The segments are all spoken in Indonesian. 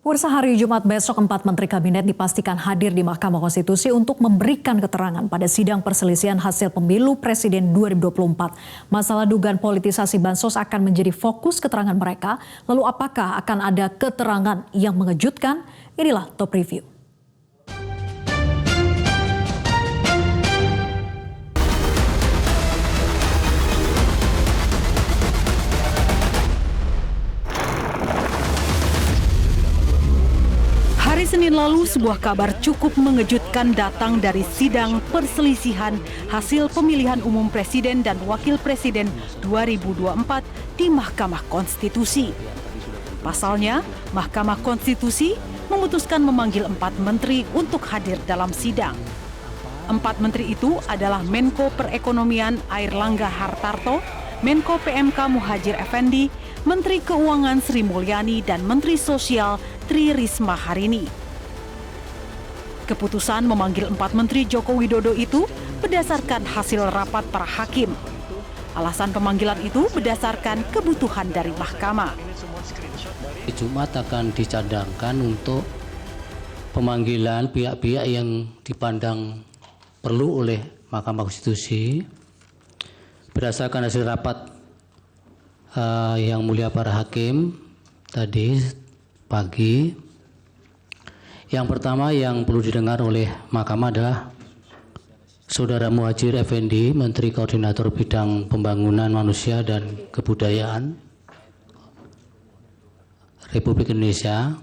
Pemirsa, hari Jumat besok 4 Menteri Kabinet dipastikan hadir di Mahkamah Konstitusi untuk memberikan keterangan pada sidang perselisihan hasil pemilu Presiden 2024. Masalah dugaan politisasi Bansos akan menjadi fokus keterangan mereka. Lalu apakah akan ada keterangan yang mengejutkan? Inilah Top Review. Hari Senin lalu, sebuah kabar cukup mengejutkan datang dari sidang perselisihan hasil pemilihan umum Presiden dan Wakil Presiden 2024 di Mahkamah Konstitusi. Pasalnya, Mahkamah Konstitusi memutuskan memanggil 4 menteri untuk hadir dalam sidang. 4 menteri itu adalah Menko Perekonomian Airlangga Hartarto, Menko PMK Muhadjir Effendi, Menteri Keuangan Sri Mulyani, dan Menteri Sosial Tri Risma Harini. Keputusan memanggil 4 Menteri Joko Widodo itu berdasarkan hasil rapat para hakim. Alasan pemanggilan itu berdasarkan kebutuhan dari Mahkamah. Jumat akan dicadangkan untuk pemanggilan pihak-pihak yang dipandang perlu oleh Mahkamah Konstitusi berdasarkan hasil rapat yang mulia para hakim tadi pagi. Yang pertama yang perlu didengar oleh Mahkamah adalah Saudara Muhadjir Effendi, Menteri Koordinator Bidang Pembangunan Manusia dan Kebudayaan Republik Indonesia.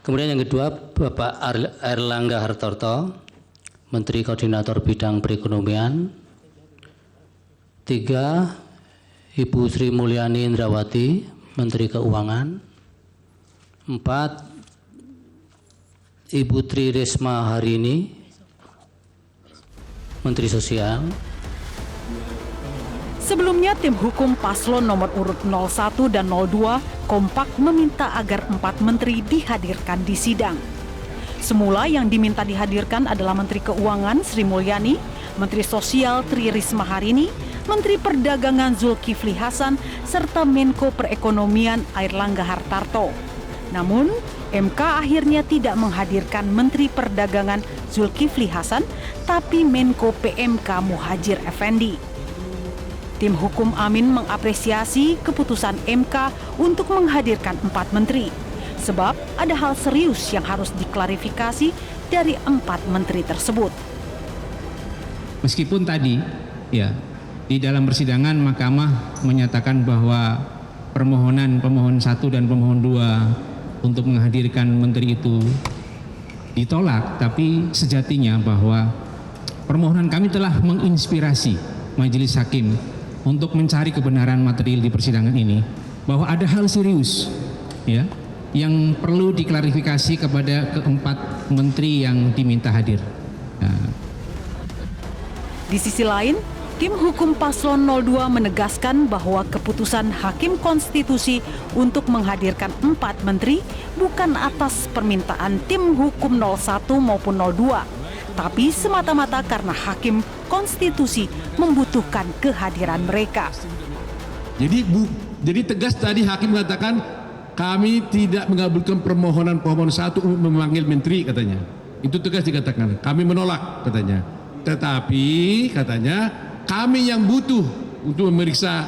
Kemudian yang kedua, Bapak Airlangga Hartarto, Menteri Koordinator Bidang Perekonomian. 3, Ibu Sri Mulyani Indrawati, Menteri Keuangan. 4, Ibu Tri Risma Harini, Menteri Sosial. Sebelumnya, tim hukum paslon nomor urut 01 dan 02 kompak meminta agar 4 menteri dihadirkan di sidang. Semula yang diminta dihadirkan adalah Menteri Keuangan Sri Mulyani, Menteri Sosial Tri Risma Harini, Menteri Perdagangan Zulkifli Hasan, serta Menko Perekonomian Airlangga Hartarto. Namun, MK akhirnya tidak menghadirkan Menteri Perdagangan Zulkifli Hasan, tapi Menko PMK Muhadjir Effendi. Tim hukum Amin mengapresiasi keputusan MK untuk menghadirkan 4 menteri, sebab ada hal serius yang harus diklarifikasi dari 4 menteri tersebut. Meskipun tadi, di dalam persidangan Mahkamah menyatakan bahwa permohonan pemohon 1 dan pemohon 2 untuk menghadirkan menteri itu ditolak, tapi sejatinya bahwa permohonan kami telah menginspirasi majelis hakim untuk mencari kebenaran material di persidangan ini, bahwa ada hal serius yang perlu diklarifikasi kepada keempat menteri yang diminta hadir. Di sisi lain, tim hukum paslon 02 menegaskan bahwa keputusan Hakim Konstitusi untuk menghadirkan 4 menteri bukan atas permintaan tim hukum 01 maupun 02, tapi semata-mata karena Hakim Konstitusi membutuhkan kehadiran mereka. Jadi tegas tadi Hakim mengatakan kami tidak mengabulkan permohonan pemohon 1 untuk memanggil menteri, katanya. Itu tegas dikatakan. Kami menolak, katanya. Tetapi katanya kami yang butuh untuk memeriksa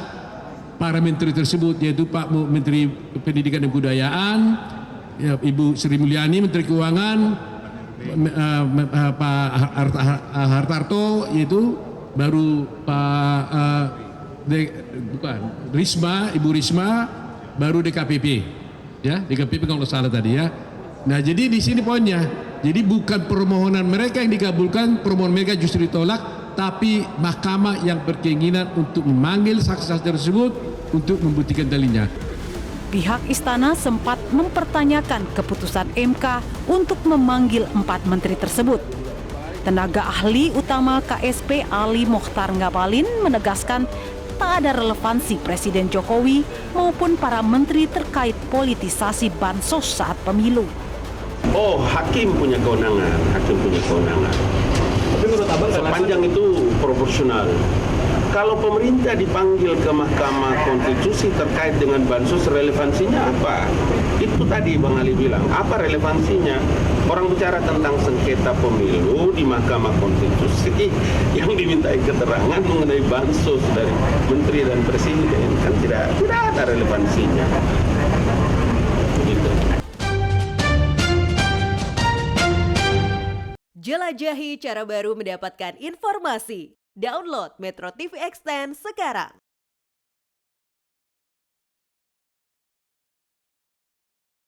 para menteri tersebut, yaitu Pak Menteri Pendidikan dan Kebudayaan, Ibu Sri Mulyani, Menteri Keuangan, Pak Hartarto, yaitu baru Pak Risma, Ibu Risma, baru DKPP, DKPP kalau salah tadi ya. Nah, jadi di sini poinnya, jadi bukan permohonan mereka yang dikabulkan, permohonan mereka justru ditolak, tapi Mahkamah yang berkeinginan untuk memanggil saksi-saksi tersebut untuk membuktikan dalilnya. Pihak istana sempat mempertanyakan keputusan MK untuk memanggil 4 menteri tersebut. Tenaga ahli utama KSP Ali Mokhtar Ngabalin menegaskan tak ada relevansi Presiden Jokowi maupun para menteri terkait politisasi bansos saat pemilu. Oh, hakim punya kewenangan. Tapi menurut Abang sepanjang itu proporsional. Kalau pemerintah dipanggil ke Mahkamah Konstitusi terkait dengan bansos, relevansinya apa? Itu tadi Bang Ali bilang, apa relevansinya? Orang bicara tentang sengketa pemilu di Mahkamah Konstitusi yang dimintai keterangan mengenai bansos dari Menteri dan Presiden kan tidak ada relevansinya. Gitu. Jelajahi cara baru mendapatkan informasi. Download Metro TV Extend sekarang.